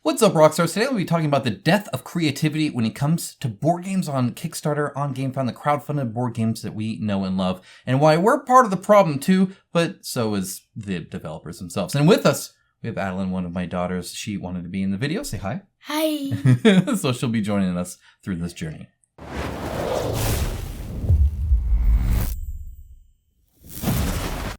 What's up, Rockstars? Today we'll be talking about the death of creativity when it comes to board games on Kickstarter, on GameFound, the crowdfunded board games that we know and love, and why we're part of the problem too, but so is the developers themselves. And with us, we have Adeline, one of my daughters. She wanted to be in the video. Say hi. Hi. So she'll be joining us through this journey.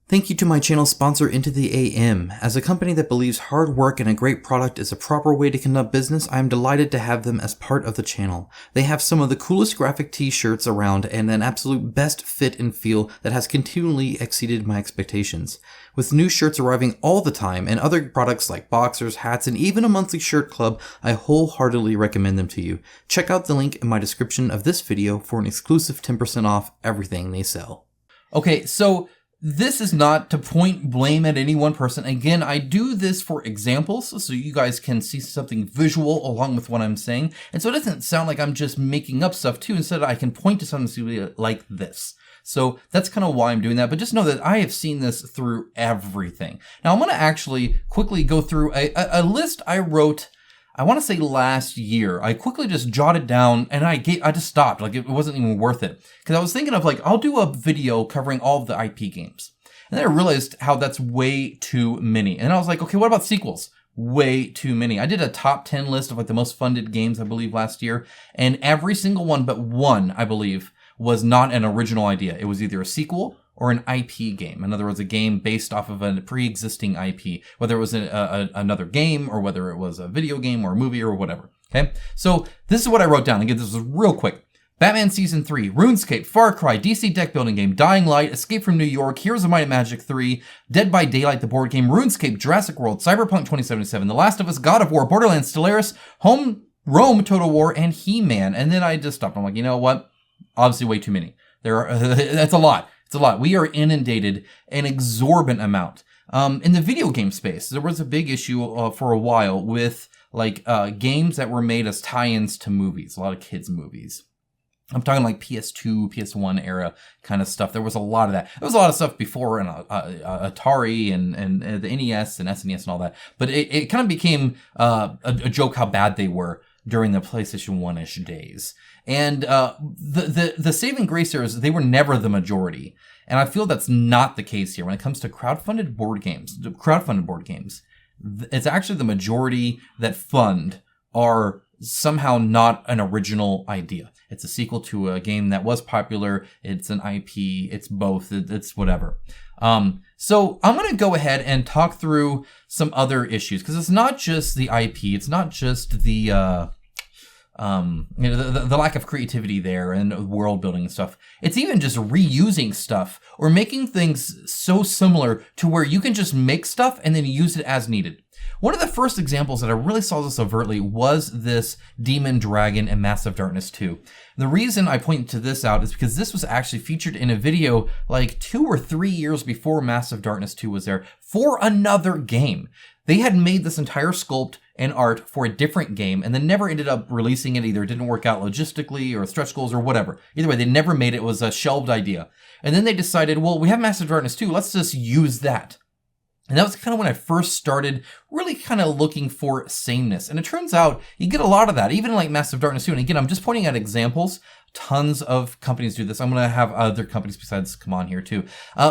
Thank you to my channel sponsor, Into the AM. As a company that believes hard work and a great product is a proper way to conduct business, I am delighted to have them as part of the channel. They have some of the coolest graphic t-shirts around and an absolute best fit and feel that has continually exceeded my expectations. With new shirts arriving all the time and other products like boxers, hats, and even a monthly shirt club, I wholeheartedly recommend them to you. Check out the link in my description of this video for an exclusive 10% off everything they sell. Okay, so this is not to point blame at any one person. Again, I do this for examples so you guys can see something visual along with what I'm saying. And so it doesn't sound like I'm just making up stuff too. Instead, I can point to something like this. So that's kind of why I'm doing that. But just know that I have seen this through everything. Now I'm going to actually quickly go through a list I wrote, I want to say last year. I quickly just jotted down and I just stopped. Like it wasn't even worth it. Because I was thinking of I'll do a video covering all of the IP games. And then I realized how that's way too many. And I was like, okay, what about sequels? Way too many. I did a top 10 list of the most funded games, I believe, last year. And every single one but one, I believe, was not an original idea. It was either a sequel or an IP game. In other words, a game based off of a pre-existing IP, whether it was another game or whether it was a video game or a movie or whatever. Okay, so this is what I wrote down. Again, this is real quick. Batman Season 3, RuneScape, Far Cry, DC Deck Building Game, Dying Light, Escape from New York, Heroes of Might and Magic 3, Dead by Daylight, the board game, RuneScape, Jurassic World, Cyberpunk 2077, The Last of Us, God of War, Borderlands, Stellaris, Rome, Total War, and He-Man. And then I just stopped. I'm like, you know what? Obviously way too many. That's a lot. It's a lot. We are inundated an exorbitant amount. In the video game space, there was a big issue for a while with games that were made as tie-ins to movies, a lot of kids' movies. I'm talking like PS2, PS1 era kind of stuff. There was a lot of that. There was a lot of stuff before in Atari and the NES and SNES and all that. But it kind of became a joke how bad they were during the PlayStation 1-ish days. And the saving grace here is they were never the majority. And I feel that's not the case here when it comes to crowdfunded board games. It's actually the majority that fund are somehow not an original idea. It's a sequel to a game that was popular. It's an IP. It's both. It's whatever. So I'm going to go ahead and talk through some other issues because it's not just the IP. It's not just the lack of creativity there and world building and stuff. It's even just reusing stuff or making things so similar to where you can just make stuff and then use it as needed. One of the first examples that I really saw this overtly was this Demon Dragon and Massive Darkness 2. The reason I point to this out is because this was actually featured in a video 2 or 3 years before Massive Darkness 2 was there for another game. They had made this entire sculpt and art for a different game and then never ended up releasing it. Either it didn't work out logistically or stretch goals or whatever. Either way, they never made it. It was a shelved idea. And then they decided, well, we have Massive Darkness 2. Let's just use that. And that was kind of when I first started really kind of looking for sameness. And it turns out you get a lot of that, even like Massive Darkness 2. And again, I'm just pointing at examples. Tons of companies do this. I'm going to have other companies besides come on here too.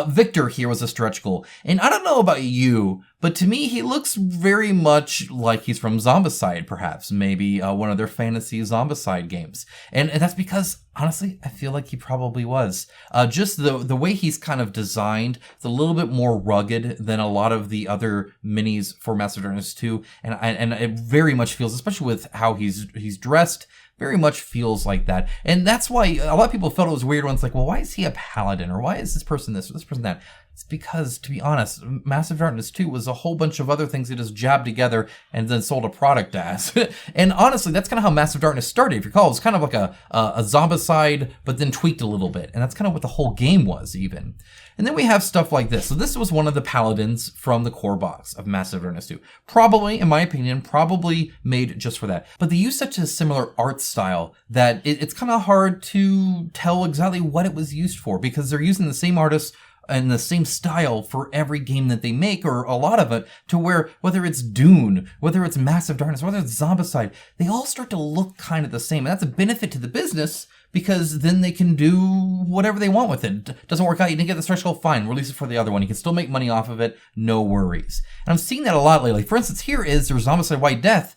Victor here was a stretch goal. And I don't know about you, but to me, he looks very much like he's from Zombicide, perhaps. Maybe one of their fantasy Zombicide games. And that's because, honestly, I feel like he probably was. Just the way he's kind of designed, it's a little bit more rugged than a lot of the other minis for Massive Darkness 2. And it very much feels, especially with how he's dressed, very much feels like that. And that's why a lot of people felt it was weird when it's like, well, why is he a paladin? Or why is this person this or this person that? It's because, to be honest, Massive Darkness 2 was a whole bunch of other things they just jabbed together and then sold a product as. And honestly, that's kind of how Massive Darkness started. If you recall, it was kind of like a Zombicide, but then tweaked a little bit. And that's kind of what the whole game was, even. And then we have stuff like this. So this was one of the paladins from the core box of Massive Darkness 2. Probably, in my opinion, probably made just for that. But they use such a similar art style that it's kind of hard to tell exactly what it was used for because they're using the same artists and the same style for every game that they make, or a lot of it, to where whether it's Dune, whether it's Massive Darkness, whether it's Zombicide, they all start to look kind of the same. And that's a benefit to the business, because then they can do whatever they want with it. Doesn't work out, you didn't get the stretch goal, fine, release it for the other one. You can still make money off of it, no worries. And I'm seeing that a lot lately. For instance, there's Zombicide White Death,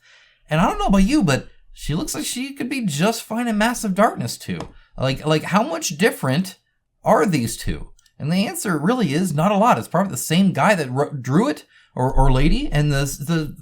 and I don't know about you, but she looks like she could be just fine in Massive Darkness too. Like how much different are these two? And the answer really is not a lot. It's probably the same guy that drew it, or lady, and the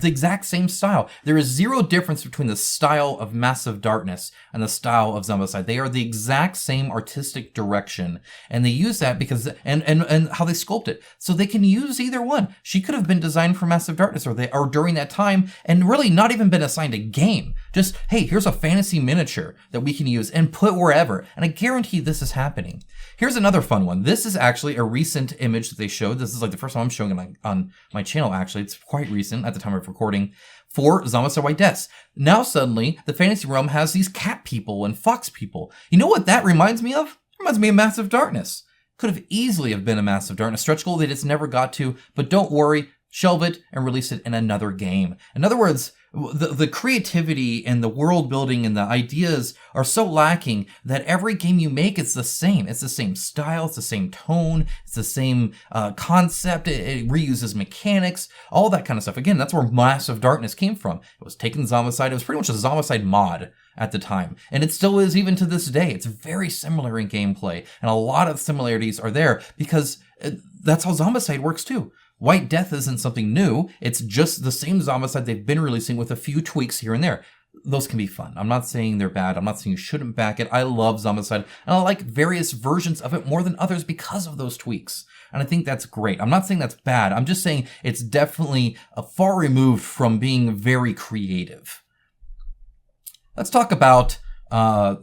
exact same style. There is zero difference between the style of Massive Darkness and the style of Zombicide. They are the exact same artistic direction, and they use that because and how they sculpt it, so they can use either one. She could have been designed for Massive Darkness, or during that time, and really not even been assigned a game. Just, hey, here's a fantasy miniature that we can use and put wherever. And I guarantee this is happening. Here's another fun one. This is actually a recent image that they showed. This is like the first time I'm showing it on my channel, actually. It's quite recent at the time of recording, for Zombicide White Death. Now suddenly, the fantasy realm has these cat people and fox people. You know what that reminds me of? It reminds me of Massive Darkness. Could have easily have been a Massive Darkness stretch goal they just never got to, but don't worry, shelve it and release it in another game. In other words, the creativity and the world building and the ideas are so lacking that every game you make is the same. It's the same style, it's the same tone, it's the same concept, it reuses mechanics, all that kind of stuff. Again, that's where Massive Darkness came from. It was taking Zombicide, it was pretty much a Zombicide mod at the time. And it still is even to this day. It's very similar in gameplay, and a lot of similarities are there because that's how Zombicide works too. White Death isn't something new. It's just the same Zombicide they've been releasing with a few tweaks here and there. Those can be fun. I'm not saying they're bad. I'm not saying you shouldn't back it. I love Zombicide, and I like various versions of it more than others because of those tweaks. And I think that's great. I'm not saying that's bad. I'm just saying it's definitely far removed from being very creative. Let's talk about,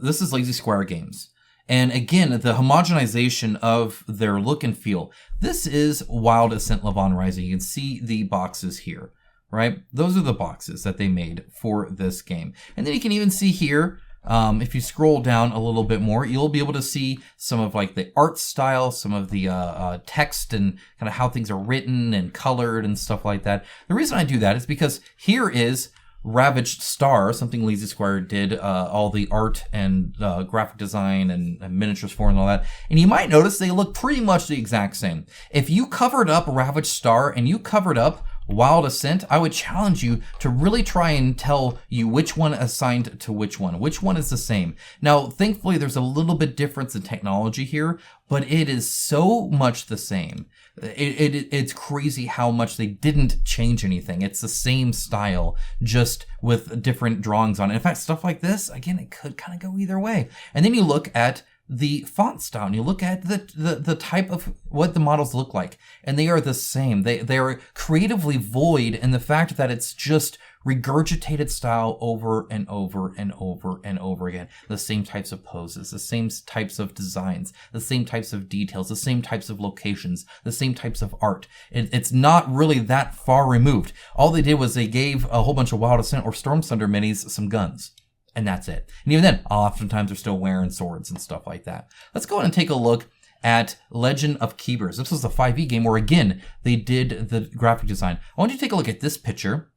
this is Lazy Square Games. And again, the homogenization of their look and feel. This is Wild Ascent Levon Rising. You can see the boxes here, right? Those are the boxes that they made for this game. And then you can even see here, if you scroll down a little bit more, you'll be able to see some of like the art style, some of the text and kind of how things are written and colored and stuff like that. The reason I do that is because here is Ravaged Star, something Lazy Square did all the art and graphic design and miniatures for and all that. And you might notice they look pretty much the exact same. If you covered up Ravaged Star and you covered up Wild Ascent, I would challenge you to really try and tell you which one assigned to which one is the same. Now, thankfully, there's a little bit difference in technology here, but it is so much the same. It's crazy how much they didn't change anything. It's the same style, just with different drawings on it. In fact, stuff like this, again, it could kind of go either way. And then you look at the font style, and you look at the type of what the models look like, and they are the same. They are creatively void in the fact that it's just regurgitated style over and over and over and over again. The same types of poses, the same types of designs, the same types of details, the same types of locations, the same types of art. It's not really that far removed. All they did was they gave a whole bunch of Wild Ascent or Storm Thunder minis some guns. And that's it. And even then, oftentimes they're still wearing swords and stuff like that. Let's go ahead and take a look at Legend of Keepers. This was the 5e game where, again, they did the graphic design. I want you to take a look at this picture.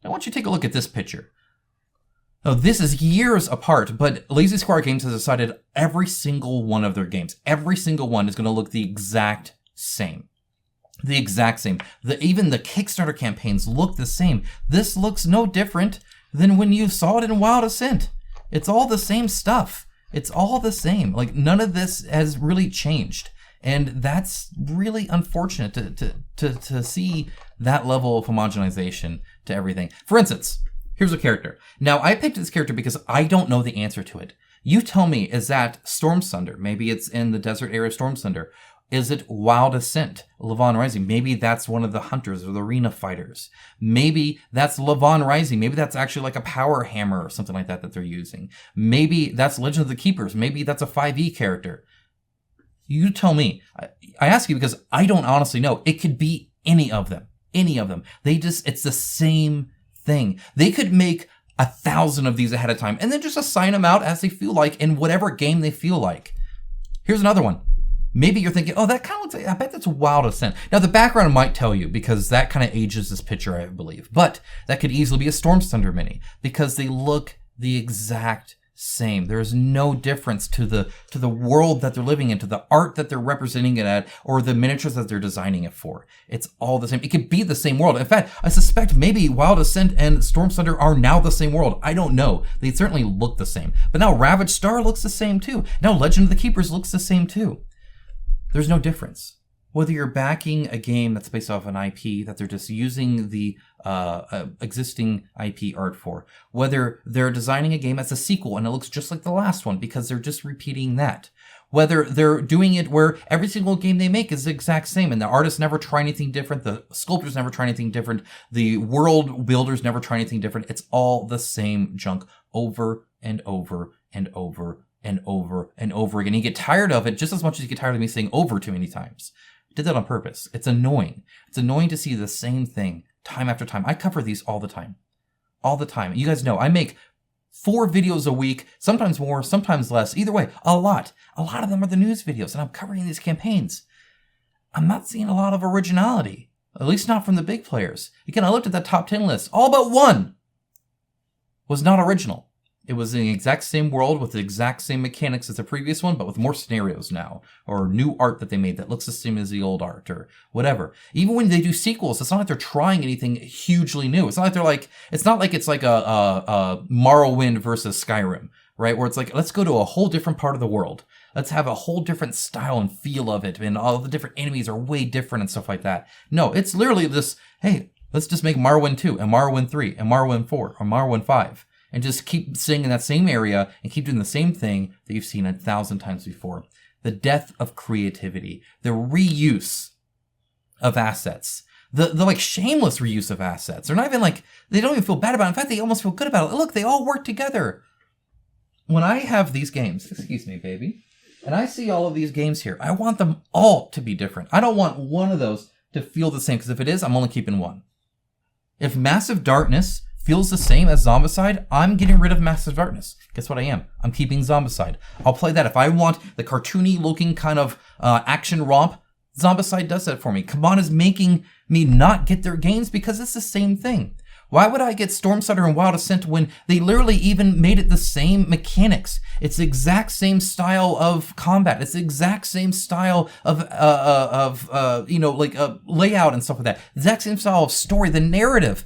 I want you to take a look at this picture. Now, this is years apart, but Lazy Square Games has decided every single one of their games, every single one is going to look the exact same. The exact same. Even the Kickstarter campaigns look the same. This looks no different than when you saw it in Wild Ascent. It's all the same stuff. It's all the same. Like, none of this has really changed. And that's really unfortunate to see that level of homogenization to everything. For instance, here's a character. Now, I picked this character because I don't know the answer to it. You tell me, is that Storm Thunder? Maybe it's in the desert area of Storm Thunder. Is it Wild Ascent, Levon Rising? Maybe that's one of the hunters or the arena fighters. Maybe that's Levon Rising. Maybe that's actually like a power hammer or something like that they're using. Maybe that's Legend of the Keepers. Maybe that's a 5e character. You tell me. I ask you because I don't honestly know. It could be any of them. Any of them. It's the same thing. They could make 1,000 of these ahead of time and then just assign them out as they feel like in whatever game they feel like. Here's another one. maybe you're thinking, oh, that kind of looks like, I bet that's Wild Ascent. Now, the background might tell you, because that kind of ages this picture, I believe. But that could easily be a Storm Thunder mini, because they look the exact same. There is no difference to the world that they're living in, to the art that they're representing it at, or the miniatures that they're designing it for. It's all the same. It could be the same world. In fact, I suspect maybe Wild Ascent and Storm Thunder are now the same world. I don't know. They certainly look the same. But now Ravaged Star looks the same too. Now Legend of the Keepers looks the same too. There's no difference. Whether you're backing a game that's based off an IP that they're just using the existing IP art for, whether they're designing a game as a sequel and it looks just like the last one because they're just repeating that, whether they're doing it where every single game they make is the exact same and the artists never try anything different, the sculptors never try anything different, the world builders never try anything different. It's all the same junk over and over and over and over and over again. You get tired of it just as much as you get tired of me saying over too many times. I did that on purpose. It's annoying. It's annoying to see the same thing time after time. I cover these all the time. All the time. You guys know I make 4 videos a week, sometimes more, sometimes less. Either way, a lot. A lot of them are the news videos, and I'm covering these campaigns. I'm not seeing a lot of originality, at least not from the big players. Again, I looked at that top 10 list. All but one was not original. It was in the exact same world with the exact same mechanics as the previous one, but with more scenarios now, or new art that they made that looks the same as the old art, or whatever. Even when they do sequels, it's not like they're trying anything hugely new. It's not like they're like, it's not like it's like a Morrowind versus Skyrim, right? Where it's like, let's go to a whole different part of the world. Let's have a whole different style and feel of it, and all the different enemies are way different and stuff like that. No, it's literally this, hey, let's just make Morrowind 2, and Morrowind 3, and Morrowind 4, or Morrowind 5. And just keep staying in that same area and keep doing the same thing that you've seen 1,000 times before. The death of creativity, the reuse of assets, the like shameless reuse of assets. They're not even like, they don't even feel bad about it. In fact, they almost feel good about it. Look, they all work together. When I have these games, excuse me, baby, and I see all of these games here, I want them all to be different. I don't want one of those to feel the same, because if it is, I'm only keeping one. If Massive Darkness feels the same as Zombicide, I'm getting rid of Massive Darkness. Guess what I am? I'm keeping Zombicide. I'll play that. If I want the cartoony looking kind of action romp, Zombicide does that for me. Kabam is making me not get their games because it's the same thing. Why would I get Storm Thunder and Wild Ascent when they literally even made it the same mechanics? It's the exact same style of combat. It's the exact same style of layout and stuff like that. Exact same style of story. The narrative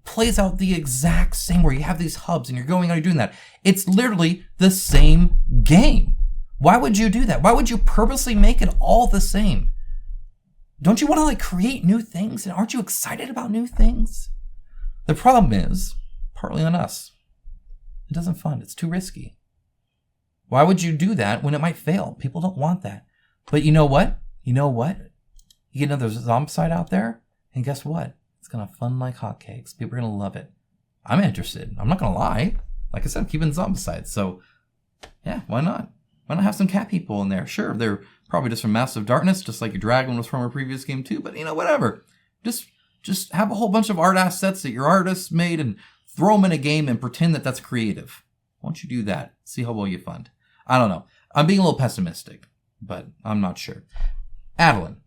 plays out the exact same, where you have these hubs and you're going out and doing that. It's literally the same game. Why would you do that? Why would you purposely make it all the same? Don't you want to like create new things? And aren't you excited about new things? The problem is partly on us. It doesn't fund. It's too risky. Why would you do that when it might fail? People don't want that. But you know what? You get another Zombicide out there, and guess what? It's going to fund like hotcakes. People are going to love it. I'm interested. I'm not going to lie. Like I said, I'm keeping Zombicide. So, yeah, why not? Why not have some cat people in there? Sure, they're probably just from Massive Darkness, just like your Dragon was from a previous game too. But, whatever. Just have a whole bunch of art assets that your artists made and throw them in a game and pretend that that's creative. Why don't you do that? See how well you fund. I don't know. I'm being a little pessimistic, but I'm not sure. Adeline,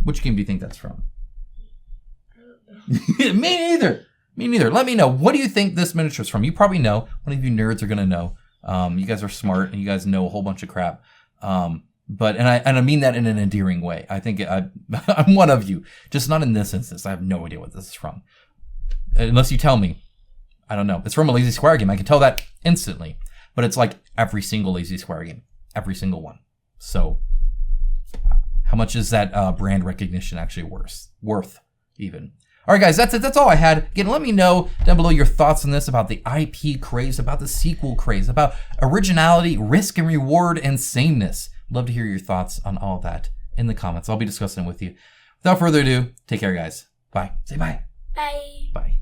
which game do you think that's from? Me neither. Let me know. What do you think this miniature is from? You probably know. One of you nerds are going to know. You guys are smart and you guys know a whole bunch of crap. But I mean that in an endearing way. I think I'm one of you, just not in this instance. I have no idea what this is from, unless you tell me. I don't know. It's from a Lazy Squire game. I can tell that instantly. But it's like every single Lazy Squire game, every single one. So, how much is that brand recognition actually worth? Even. All right, guys, that's it. That's all I had. Again, let me know down below your thoughts on this, about the IP craze, about the sequel craze, about originality, risk and reward, and sameness. Love to hear your thoughts on all that in the comments. I'll be discussing it with you. Without further ado, take care, guys. Bye. Say bye. Bye. Bye.